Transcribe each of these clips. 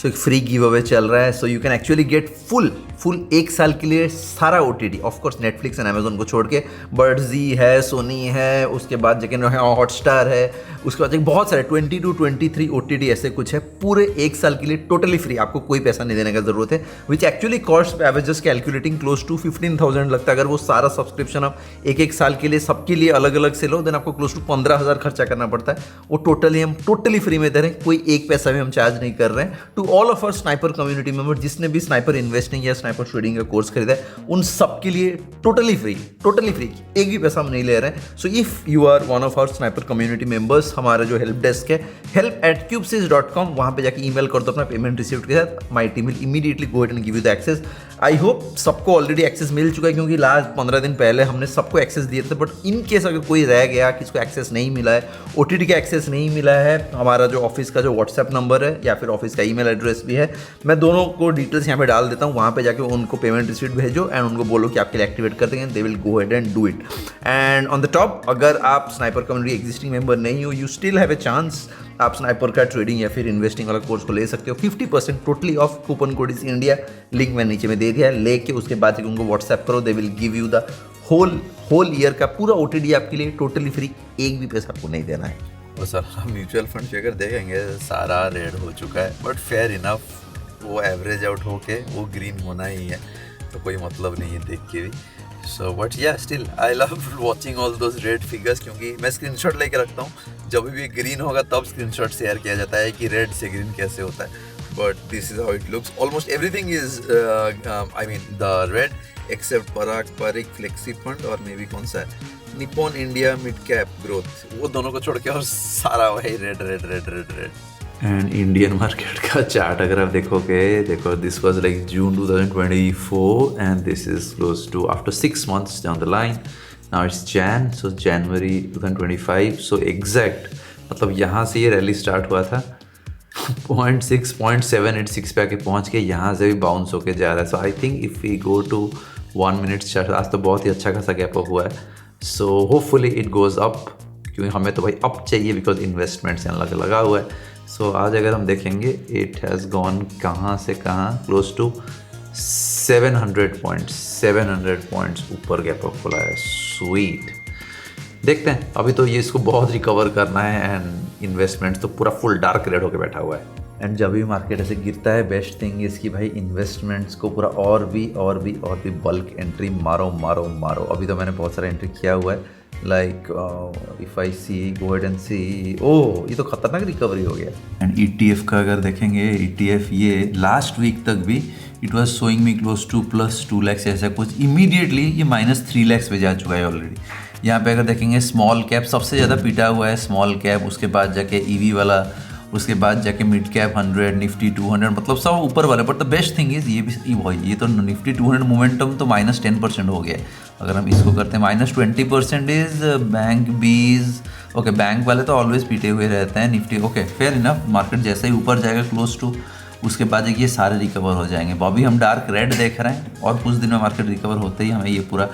सो एक free give away चल रहा है, so you can actually get full 1 साल के लिए सारा OTT, of course Netflix and Amazon को छोड़ के, बट जी है, सोनी है, उसके बाद जगह हॉटस्टार है, उसके बाद बहुत सारे 20 to 23 OTT ऐसे कुछ है, पूरे 1 साल के लिए टोटली फ्री, आपको कोई पैसा नहीं देने का जरूरत है, which actually cost average calculating close to 15,000 लगता है। अगर वो सारा सब्सक्रिप्शन आप एक साल के लिए सबके लिए अलग अलग से लो, देन आपको क्लोज टू 15,000 खर्चा करना पड़ता है। वो टोटली फ्री में दे रहे हैं, कोई एक पैसा भी हम चार्ज नहीं कर रहे हैं। To all of our sniper community member, जिसने भी स्नाइपर इन्वेस्टिंग या स्नाइपर ट्रेडिंग का कोर्स खरीदा है, उन सबके लिए टोटली फ्री, एक भी पैसा हम नहीं ले रहे हैं। So if you are one of our sniper community members, हमारा जो हेल्प डेस्क है help@cubesys.com, वहां पे जाके ईमेल कर दो अपना पेमेंट रिसीव्ड के साथ, my team will immediately go ahead and give you the access. I hope सबको ऑलरेडी एक्सेस मिल चुका है, क्योंकि लास्ट 15 दिन पहले हमने सबको एक्सेस दिए थे, बट इन केस अगर कोई रह गया, किसको एक्सेस नहीं मिला है, OTT का एक्सेस नहीं मिला है, हमारा जो ऑफिस का जो व्हाट्सएप नंबर है या फिर ऑफिस का ईमेल एड्रेस भी है, मैं दोनों को डिटेल्स यहाँ पे डाल देता हूँ, वहाँ पे जाके उनको पेमेंट रिसीट भेजो एंड उनको बोलो कि आपके लिए एक्टिवेट कर देंगे, they will go ahead and do it. And on the top, अगर आप स्नाइपर कम्युनिटी एग्जिस्टिंग मेंबर नहीं हो, you still have a chance, आप स्नाइपर का ट्रेडिंग या फिर इन्वेस्टिंग वाला कोर्स को ले सकते हो 50% totally off, coupon code is India, link मैं नीचे में दे दिया है, लेके उसके बाद उनको व्हाट्सएप करो, they will give you the whole year का पूरा OTT आपके लिए टोटली फ्री, एक भी पैसा आपको नहीं देना है। और सर हम म्यूचुअल फंड से अगर देखेंगे सारा रेड हो चुका है, बट फेयर इनफ, वो एवरेज आउट होके वो ग्रीन होना ही है, तो कोई मतलब नहीं है देख के भी। सो बट या still I love watching all those red figures, क्योंकि मैं स्क्रीनशॉट लेके रखता हूँ, जब भी ग्रीन होगा तब स्क्रीनशॉट शेयर किया जाता है कि रेड से ग्रीन कैसे होता है। But this is how it looks, almost everything is I mean the red except Parag Parikh flexi fund और मे बी कौन सा है Nippon India mid cap growth, वो दोनों को छोड़ के और सारा वही रेड। एंड इंडियन मार्केट का चार्ट अगर आप देखोगे, देखो this was like June 2024 and this is close to after 6 months down the line, now it's Jain, so January 2025, so exact मतलब यहाँ से ये रैली स्टार्ट हुआ था 0.786 पे आके पहुँच के यहाँ से भी बाउंस होके जा रहा है। So I think if we go to 1 minute chart, आज तो बहुत ही अच्छा खासा गैप अप हुआ है, so hopefully it goes up, क्योंकि हमें तो भाई अप चाहिए बिकॉज इन्वेस्टमेंट से लगा हुआ है। सो आज अगर हम देखेंगे इट हैज़ गॉन कहाँ से कहाँ, क्लोज टू 700 पॉइंट्स ऊपर गैप अप खुला है। स्वीट, देखते हैं, अभी तो ये इसको बहुत रिकवर करना है एंड इन्वेस्टमेंट्स तो पूरा फुल डार्क रेड होकर बैठा हुआ है। एंड जब भी मार्केट ऐसे गिरता है, बेस्ट थिंग इसकी भाई इन्वेस्टमेंट्स को पूरा और भी बल्क एंट्री मारो। अभी तो मैंने बहुत सारा एंट्री किया हुआ है, like if I see go ahead and see, oh ये तो खतरनाक रिकवरी हो गया। एंड ETF का अगर देखेंगे, ETF ये लास्ट वीक तक भी it was showing me close to +2 lakhs ऐसा कुछ, इमीडिएटली ये -3 lakhs पे जा चुका है ऑलरेडी। यहाँ पे अगर देखेंगे स्मॉल कैप सबसे ज़्यादा पीटा हुआ है, स्मॉल कैप, उसके बाद जाके EV वाला, उसके बाद जाके मिड कैप 100, निफ्टी 200, मतलब सब ऊपर वाले। But the best thing is ये तो निफ्टी 200 मोमेंटम तो -10% हो गया है। अगर हम इसको करते हैं -20% इज बैंक बीज, ओके बैंक वाले तो ऑलवेज पीटे हुए रहते हैं, Nifty okay fair enough, market जैसे ही ऊपर जाएगा क्लोज टू, उसके बाद ये सारे रिकवर हो जाएंगे। अभी हम डार्क रेड देख रहे हैं और कुछ दिन में मार्केट रिकवर होते ही हमें ये पूरा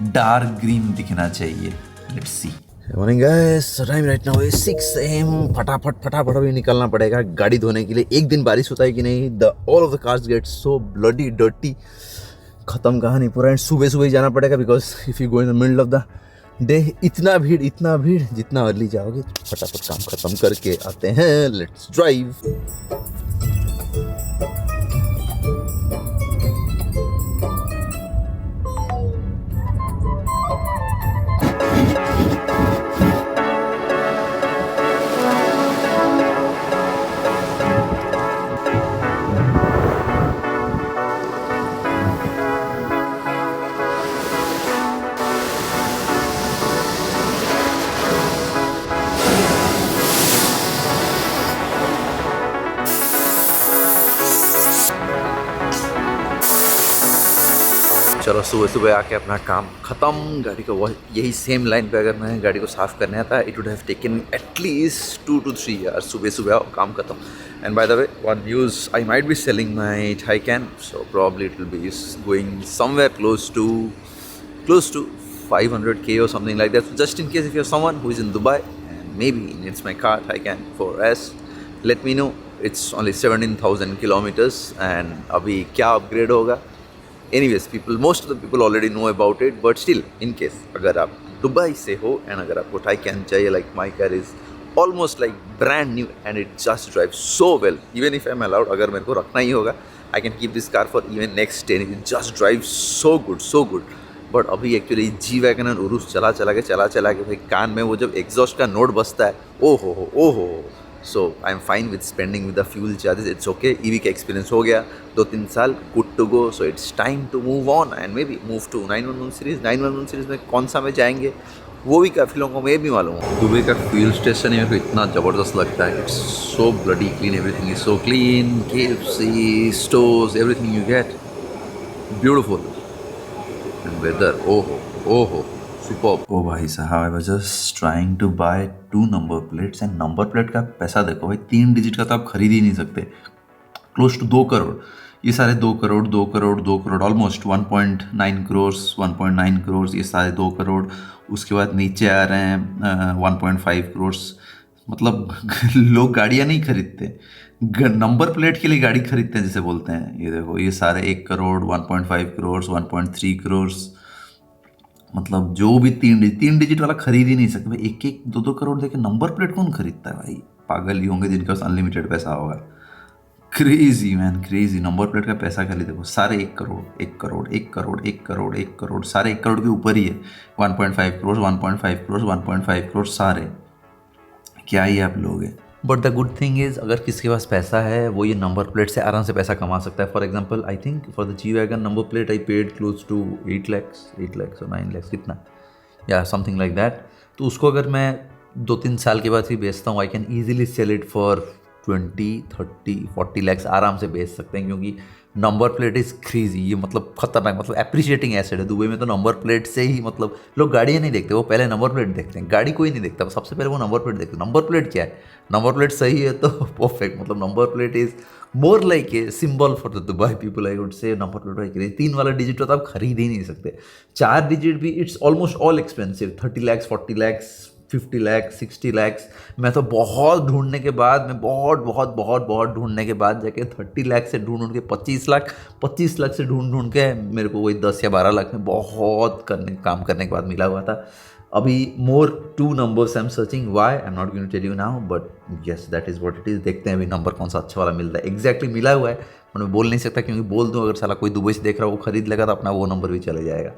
डार्क ग्रीन दिखना चाहिए। Let's see. Morning guys, time right now is 6 AM। फटाफट अभी निकलना पड़ेगा गाड़ी धोने के लिए। एक दिन बारिश होता है कि नहीं, the all of the cars get so bloody dirty. खत्म कहानी पूरा, एंड सुबह ही जाना पड़ेगा because if you go in the middle of the day इतना भीड़, जितना अर्ली जाओगे फटाफट काम खत्म करके आते हैं। Let's drive. चलो सुबह आके अपना काम ख़त्म। गाड़ी को यही सेम लाइन पे अगर मैं गाड़ी को साफ़ करने आता, it would have taken at least 2 to 3 years। सुबह आओ, काम खत्म। And by the way, one news, I might be selling my Taycan, so probably it will be going somewhere close to 500K or something like that. So just in case if you're someone who is in Dubai and maybe needs my car Taycan 4S, let me know. It's only 17,000 kilometres and अभी क्या upgrade होगा, anyways people, most of the people already know about it, but still in case अगर आप Dubai से हो and अगर आपको टाइकैन चाहिए, like my car is almost like brand new and it just drive so well, even if I am allowed, अगर मेरे को रखना ही होगा I can keep this car for even next 10, it just drive so good. But अभी actually G wagon और उरुस चला के भाई कान में वो जब एग्जॉस्ट का नोट बजता है, ओ हो. So I am fine with spending with the fuel charges, it's okay. EV का एक्सपीरियंस हो गया 2-3 साल, good to go. So it's time to move on and maybe move to 911 series. 911 series में कौन सा में जाएंगे वो भी काफ़ी लोगों को मैं भी मालूम हूँ. दुबई का फ्यूल स्टेशन ही मेरे को इतना ज़बरदस्त लगता है. It's so bloody clean, everything is so clean. KFC, stores, everything you get, beautiful. And weather, oh, superb. ओ भाई साहब, I was just trying to buy 2 number plates and number plate का पैसा देखो भाई, 3 डिजिट का तो आप खरीद ही नहीं सकते. क्लोज टू 2 करोड़, ये सारे 2 करोड़ ऑलमोस्ट 1.9 करोड़, ये सारे 2 करोड़. उसके बाद नीचे आ रहे हैं 1.5 करोड़. मतलब लोग गाड़ियाँ नहीं खरीदते, नंबर प्लेट के लिए गाड़ी खरीदते हैं जैसे बोलते हैं. ये देखो, ये सारे 1 करोड़, 1.5 करोड़, 1.3 करोड़. मतलब जो भी 3 डिजिट वाला खरीद ही नहीं सकते भाई. 1-1, 2-2 करोड़ देके नंबर प्लेट कौन खरीदता है भाई? पागल ही होंगे जिनके पास अनलिमिटेड पैसा होगा. Crazy man, crazy. Number plate का पैसा खाली देखो, सारे 1 करोड़, सारे 1 करोड़ के ऊपर ही है. 1.5 करोड़, 1.5 करोड़, 1.5 करोड़, सारे क्या ही आप लोग हैं. But the good thing is अगर किसी के पास पैसा है वो ये नंबर प्लेट से आराम से पैसा कमा सकता है. For example I think for the G wagon number plate I paid close to 8 lakhs और 9 lakhs, कितना या समथिंग लाइक दैट. तो उसको अगर मैं 2-3 साल के बाद भी बेचता हूँ, I can easily sell it for 20, 30, 40 lakhs आराम से बेच सकते हैं, क्योंकि नंबर प्लेट इज़ क्रेजी. ये मतलब खतरनाक, मतलब एप्रिशिएटिंग एसेट है. दुबई में तो नंबर प्लेट से ही मतलब लोग गाड़ियाँ नहीं देखते, वो पहले नंबर प्लेट देखते हैं. गाड़ी कोई नहीं देखता, सबसे पहले वो नंबर प्लेट देखते हैं. नंबर प्लेट क्या है? नंबर प्लेट सही है तो परफेक्ट. मतलब number plate is more like a symbol for the Dubai people, I would say. Number plate भाई 3 वाला डिजिट तो आप खरीद ही नहीं सकते. 4 डिजिट भी it's almost all expensive. 30 lakhs, 40 lakhs, 50 lakhs, 60 lakhs. मैं तो बहुत ढूंढने के बाद, मैं बहुत ढूंढने के बाद जाके 30 lakhs से ढूंढ के 25 लाख से ढूंढ के मेरे को वही 10 या 12 लाख में बहुत काम करने के बाद मिला हुआ था. अभी more 2 numbers I am searching. Why I am not going to tell you now, but yes that is what it is. देखते हैं अभी नंबर कौन सा अच्छा वाला मिल रहा है. एग्जैक्टली मिला हुआ है मैं बोल नहीं सकता, क्योंकि बोल दूं अगर साला कोई दुबई से देख रहा हो वो खरीद लेगा तो अपना वो नंबर भी चले जाएगा.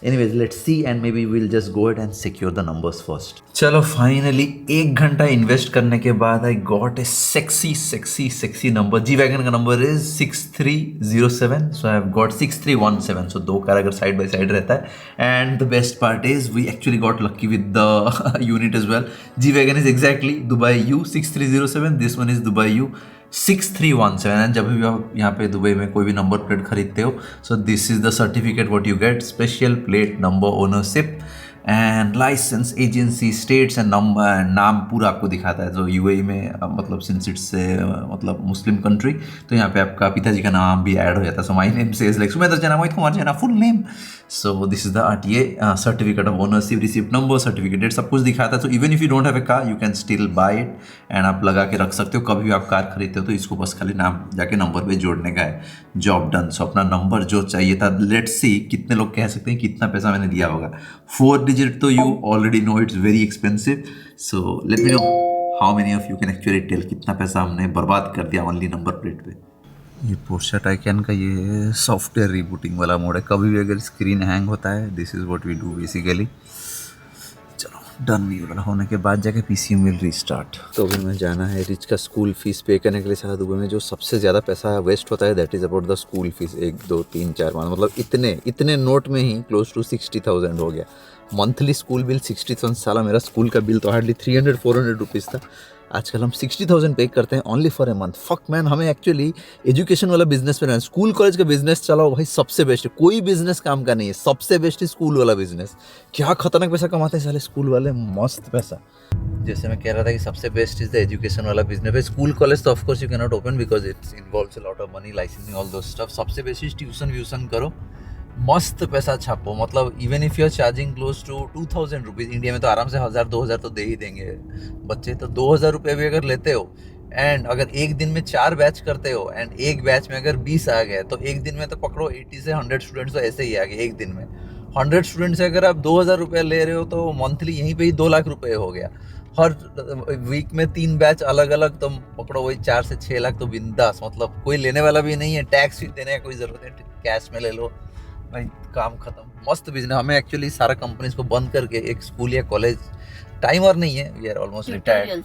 Anyways let's see and maybe will just go ahead and secure the numbers first. चलो फाइनली 1 घंटा इन्वेस्ट करने के बाद I got a sexy number. G wagon का number is 6307. So I have got 6317. So 2 car अगर side by side रहता है. And the best part is we actually got lucky with the unit as well. G wagon is exactly Dubai you 6307. This one is Dubai you 6317. And जब भी आप यहाँ पे Dubai में कोई भी नंबर प्लेट खरीदते हो, so this is the certificate what you get. Special plate number ownership and license agency states and number, नाम पूरा आपको दिखाता है. जो यूएई में मतलब सिंस इट्स से मतलब मुस्लिम कंट्री, तो यहाँ पे आपका पिताजी का नाम भी ऐड हो जाता है. So my name says like Sumendra Jana, Mohit Kumar Jana, full name. So this is the RTA certificate of ownership, receipt number, certificate date, सब कुछ दिखाता है. तो even if you don't have a car you can still buy it and आप लगा के रख सकते हो. कभी भी आप कार खरीदते हो तो इसको बस खाली नाम जाके नंबर पे जोड़ने का है. Job done. सो अपना नंबर जो चाहिए था, लेट्स सी कितने लोग कह सकते हैं कितना पैसा मैंने दिया होगा. 4 डिजिट तो you already know it's very expensive. So let me know how many of you can actually tell कितना पैसा हमने बर्बाद कर दिया ओनली नंबर प्लेट पे. ये पोर्शा टाइकैन का ये सॉफ्टवेयर रीबूटिंग वाला मोड है. कभी भी अगर स्क्रीन हैंग होता है, this is what we do basically. चलो डन भी होने के बाद जाके PC विल रीस्टार्ट. तो अभी मैं जाना है रिच का स्कूल फीस पे करने के लिए. सारा दुबई में जो सबसे ज़्यादा पैसा वेस्ट होता है that is about the school fees. 1, 2, 3, 4 मतलब इतने नोट में ही क्लोज टू 60,000 हो गया. Monthly school bill 60,000. साला मेरा स्कूल का बिल तो हार्डली 300-400 रुपीज़ था. आजकल हम 60,000 पे करते हैं only for a month. Fuck man, हमें एक्चुअली एजुकेशन वाला बिजनेस में रहना. स्कूल कॉलेज का बिजनेस चलाओ भाई, सबसे बेस्ट है. कोई बिजनेस काम का नहीं है, सबसे बेस्ट है स्कूल वाला बिजनेस. क्या खतरनाक पैसा कमाते हैं साले स्कूल वाले, मस्त पैसा. जैसे मैं कह रहा था कि सबसे बेस्ट इज द एजुकेशन वाला बिजनेस. स्कूल कॉलेज तो ofcourse you can not open because it's involves a lot of money, licensing, all those stuff. सबसे बेस्ट इज ट्यूशन करो, मस्त पैसा छापो. मतलब even if you are charging close to 2,000 rupees, India में तो आराम से 1,000-2,000 तो दे ही देंगे बच्चे. तो 2,000 रुपये भी अगर लेते हो एंड अगर एक दिन में 4 बैच करते हो एंड एक बैच में अगर 20 आ गए तो एक दिन में तो पकड़ो 80 से 100 स्टूडेंट्स तो ऐसे ही आ गए एक दिन में। 100 स्टूडेंट से अगर आप 2000 रुपये ले रहे हो तो मंथली यहीं पे ही 2 लाख रुपए हो गया। हर वीक में 3 बैच अलग अलग, तो पकड़ो वही 4 से 6 लाख तो बिंदास, मतलब कोई लेने वाला भी नहीं है, टैक्स भी देने का कोई ज़रूरत नहीं, कैश में ले लो भाई, काम खत्म। मस्त बिजनेस। हमें एक्चुअली सारा कंपनीज को बंद करके एक स्कूल या कॉलेज, टाइम और नहीं है, we are almost retired.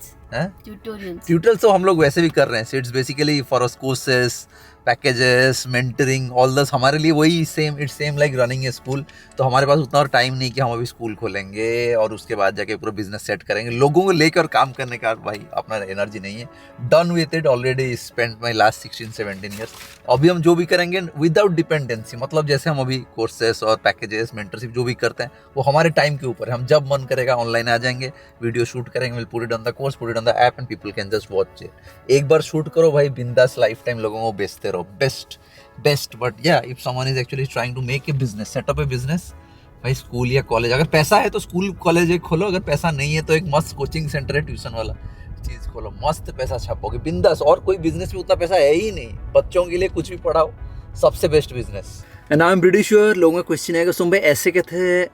Tutorials तो हम लोग वैसे भी कर रहे हैं, it's basically for us courses, packages, mentoring, all this हमारे लिए वही same, it's same like running a school. तो हमारे पास उतना और टाइम नहीं कि हम अभी स्कूल खोलेंगे और उसके बाद जाके पूरा बिजनेस सेट करेंगे। लोगों को लेकर काम करने का भाई अपना एनर्जी नहीं है। Done with it, already spent my last 16-17 years. अभी हम जो भी करेंगे विदाउट डिपेंडेंसी, मतलब जैसे हम अभी कोर्सेस और पैकेजेस, मेंटरशिप जो भी करते हैं वो हमारे टाइम के ऊपर है। हम जब मन करेगा ऑनलाइन आ जाएंगे, वीडियो शूट करेंगे, will put it on the course, put it on the app and people can just watch it. एक बार शूट करो भाई, बिंदास लाइफ टाइम लोगों को बेचते रहो। बेस्ट बट या if someone is actually trying to make a business, setup a business, भाई स्कूल या कॉलेज, अगर पैसा है तो स्कूल कॉलेज एक खोलो, अगर पैसा नहीं है तो एक मस्त कोचिंग सेंटर है, ट्यूशन वाला चीज खोलो, मस्त पैसा छापोगे बिंदास। और कोई बिजनेस में उतना पैसा है ही नहीं, बच्चों के लिए कुछ भी पढ़ाओ, सबसे best business. And I am pretty sure लोगों का क्वेश्चन आएगा, सुन भाई ऐसे क्या थे,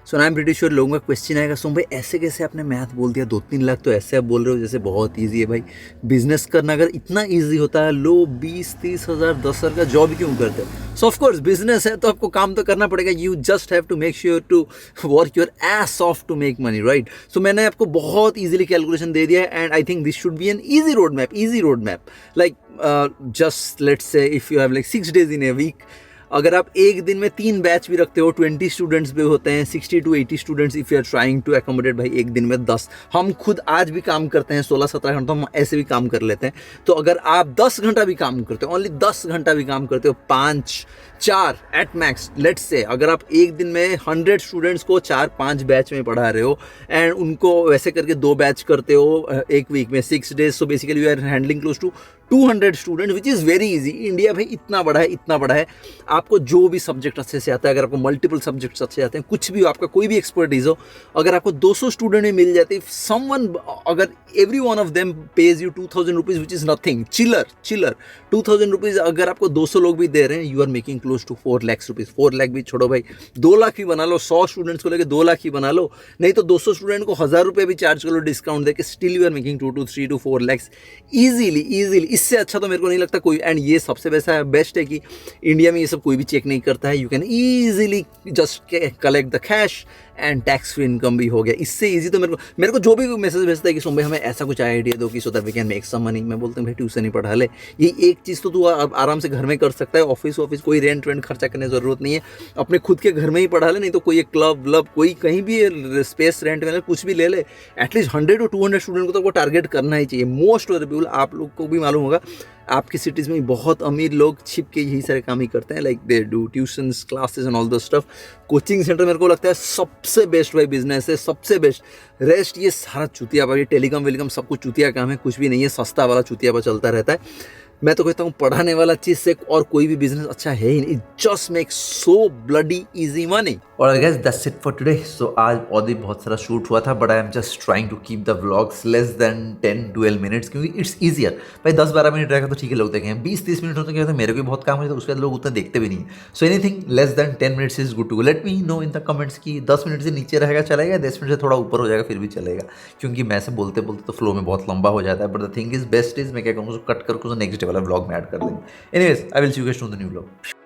सो आई एम प्रीटी श्योर लोगों का क्वेश्चन आएगा, सुन भाई ऐसे कैसे आपने मैथ बोल दिया, 2-3 लाख तो ऐसे आप बोल रहे हो जैसे बहुत इजी है। भाई बिजनेस करना अगर इतना इजी होता है, लो 20-30 हज़ार 10 हज़ार का जॉब क्यों करते हो? सो ऑफ कोर्स बिजनेस है तो आपको काम तो करना पड़ेगा, you just have to make sure to work your ass off to make money, right? So मैंने आपको बहुत ईजिली कैलकुलेशन दे दिया है and I think this should be an easy road map, like just let's say if you have like 6 days in a week, अगर आप एक दिन में 3 बैच भी रखते हो, 20 स्टूडेंट्स भी होते हैं, 60 to 80 students if you are trying to accommodate, भाई एक दिन में 10, हम खुद आज भी काम करते हैं 16-17 घंटा, हम ऐसे भी काम कर लेते हैं। तो अगर आप 10 घंटा भी काम करते हो, ओनली 10 घंटा भी काम करते हो, 5-4 एट मैक्स लेट्स से, अगर आप एक दिन में 100 स्टूडेंट्स को 4-5 बैच में पढ़ा रहे हो एंड उनको वैसे करके 2 बैच करते हो एक वीक में 6 days, so basically you are handling close to 200 students, which is very easy. India भाई इतना बड़ा है, आपको जो भी सब्जेक्ट अच्छे से आता है, अगर आपको मल्टीपल सब्जेक्ट्स अच्छे आते हैं, कुछ भी हो, आपका कोई भी एक्सपर्टीज हो, अगर आपको 200 स्टूडेंट में मिल जाते, समवन, अगर every one of them pays you 2000 rupees, which is nothing, चिलर 2000 रुपीज़ अगर आपको 200 लोग भी दे रहे हैं, you are making close to 4 lakhs rupees. 4 lakh भी छोड़ो भाई, 2 लाख ही बना लो, 100 स्टूडेंट्स को लेकर 2 लाख ही बना लो, नहीं तो 200 स्टूडेंट को 1000 रुपये भी चार्ज करो डिस्काउंट देके, still you are making 2 to 3 to 4 lakhs easily. इससे अच्छा तो मेरे को नहीं लगता कोई। एंड ये सबसे बेस्ट है कि इंडिया में ये सब कोई भी चेक नहीं करता है, you can easily just collect the cash and tax free income भी हो गया। इससे इजी तो मेरे को जो भी मैसेज भेजता है कि सुन भाई हमें ऐसा कुछ आइडिया दो कि so that we can make some money, मैं बोलता हूँ भाई ट्यूशन ही पढ़ा ले, ये एक चीज़ तो तू आराम से घर में कर सकता है, ऑफिस कोई रेंट खर्चा करने की ज़रूरत नहीं है, अपने खुद के घर में ही पढ़ा ले, नहीं तो कोई एक क्लब कोई कहीं भी स्पेस रेंट में कुछ भी ले ले, एटलीस्ट 100 to 200 स्टूडेंट को तो वो टारगेट करना ही चाहिए। मोस्ट ऑफ द पीपल, आप लोग को भी मालूम होगा, आपकी सिटीज़ में बहुत अमीर लोग छिप के यही सारे काम ही करते हैं, like they do tuitions, classes and all the stuff. Coaching centre मेरे को लगता है सबसे बेस्ट भाई बिजनेस है, सबसे बेस्ट। रेस्ट ये सारा चुतिया भाई, टेलीकॉम वेलीकॉम सब कुछ चुतिया काम है, कुछ भी नहीं है, सस्ता वाला चुतिया चलता रहता है। मैं तो कहता हूँ पढ़ाने वाला चीज़ से और कोई भी बिजनेस अच्छा है ही नहीं, it just makes so bloody easy money. और guys that's it for today. So आज और भी बहुत सारा शूट हुआ था, but I am just trying to keep the vlogs less than 10-12 minutes, क्योंकि इट्स ईजियर। भाई 10-12 मिनट रहेगा तो ठीक है, लोग देखें, 20-30 मिनट होते क्या होता है, मेरे को भी बहुत काम होता है, उसके बाद लोग उतना देखते भी नहीं है। So anything less than 10 minutes is good to go. Let me know in the comments कि 10 मिनट से नीचे रहेगा चलेगा, 10 मिनट से थोड़ा ऊपर हो जाएगा फिर भी चलेगा, क्योंकि मैं से बोलते तो फ्लो में बहुत लंबा हो जाता है। But the thing is best is मैं क्या कहूँ, कट करके नेक्स्ट डे वाला व्लॉग में ऐड कर देंगे। Anyways I will see you guys soon the new vlog.